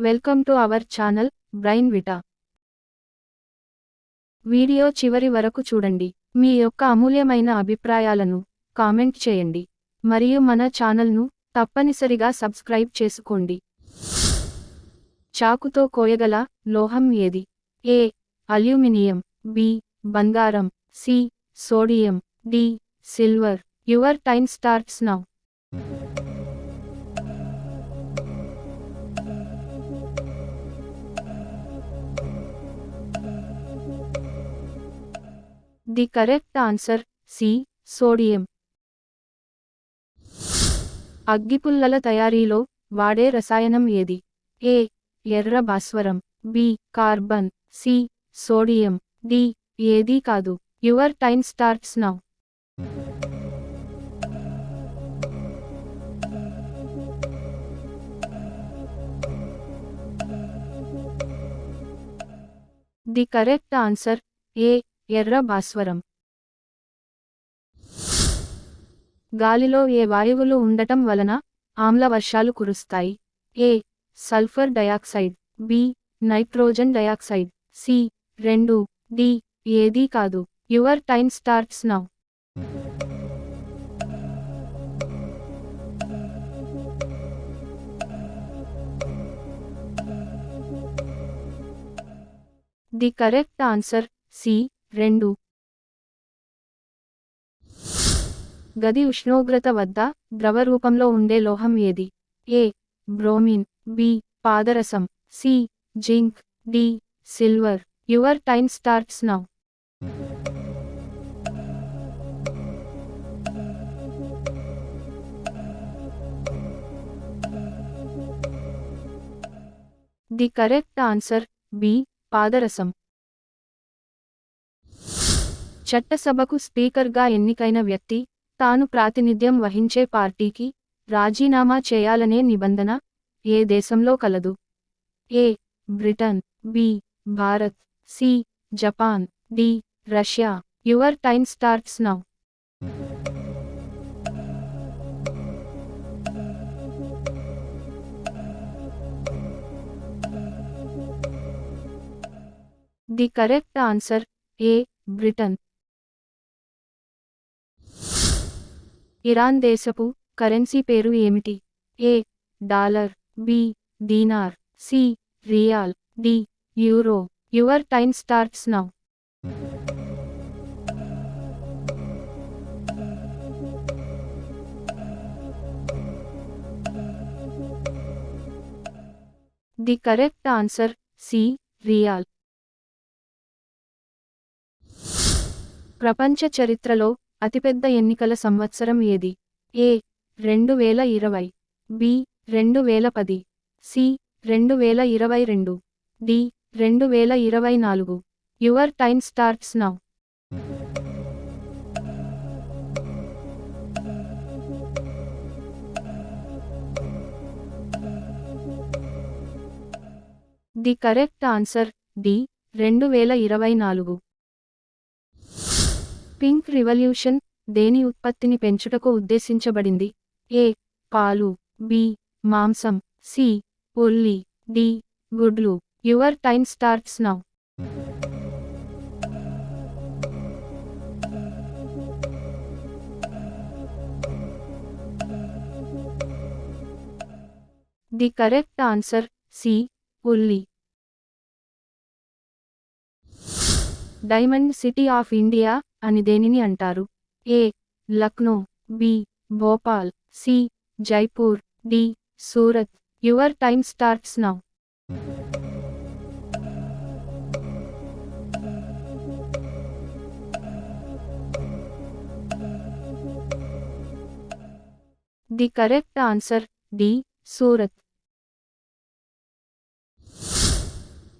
Welcome to our channel brain Vita. Video చివరి వరకు చూడండి. మీ యొక్క అమూల్యమైన అభిప్రాయాలను కామెంట్ చేయండి మరియు మన ఛానల్ను తప్పనిసరిగా సబ్స్క్రైబ్ చేసుకోండి. చాకుతో కోయగల లోహం ఏది? ఏ. Aluminium, B. బంగారం, C. Sodium, D. Silver. Your time starts now. The correct answer C. Sodium. అగ్గిపుల్లల తయారీలో వాడే రసాయనం ఏది? ఏ. ఎర్ర భాస్వరం, B. Carbon, C. Sodium, D. ఏదీ కాదు. Your time starts now. The correct answer A. ఎర్ర భాస్వరం. గాలిలో ఏ వాయువులు ఉండటం వలన ఆమ్ల వర్షాలు కురుస్తాయి? A. Sulphur dioxide, B. Nitrogen dioxide, C. 2, D. ఏదీ కాదు. Your time starts now. The correct answer C. 2. గది ఉష్ణోగ్రత వద్ద ద్రవ రూపంలో ఉండే లోహం ఏది? ఏ. Bromine, B. పాదరసం, C. Zinc, D. Silver. Your time starts now. The correct answer B. పాదరసం. చట్టసభకు స్పీకర్గా ఎన్నికైన వ్యక్తి తాను ప్రాతినిధ్యం వహించే పార్టీకి రాజీనామా చేయాలనే నిబంధన ఏ దేశంలో కలదు? A. Britain, B. Bharat, C. Japan, D. Russia. Your time starts now. The correct answer A. Britain. Iran దేశపు కరెన్సీ పేరు ఏమిటి? A. Dollar, B. Dinar, C. Rial, D. Euro. Your time starts now. The correct answer C. Rial. ప్రపంచ చరిత్రలో అతిపెద్ద ఎన్నికల సంవత్సరం ఏది? A. 2020, B. 2010, C. 2022, D. 2024. Your time starts now. The correct answer D. 2024. Pink revolution దేని ఉత్పత్తిని పెంచుటకు ఉద్దేశించబడింది? ఏ. పాలు, బి. మాంసం, సి. ఉల్లి, డి. గుడ్లు. Your time starts now. The correct answer C. ఉల్లి. డైమండ్ సిటీ ఆఫ్ ఇండియా అని దేనిని అంటారు? A. Lucknow, B. Bhopal, C. Jaipur, D. Surat. Your time starts now. The correct answer D. Surat.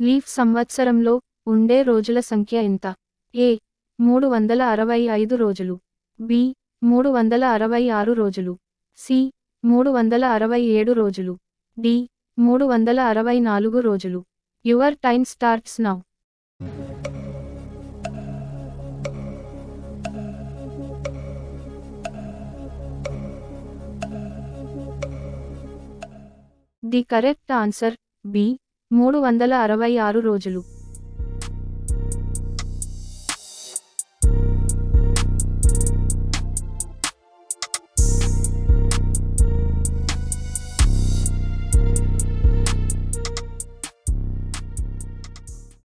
Leap సంవత్సరంలో ఉండే రోజుల సంఖ్య ఎంత? ఏ. 365 రోజులు, బి. 366 రోజులు, సి. 367 రోజులు, డి. 364 రోజులు. Your time starts now. The correct answer B 366 రోజులు.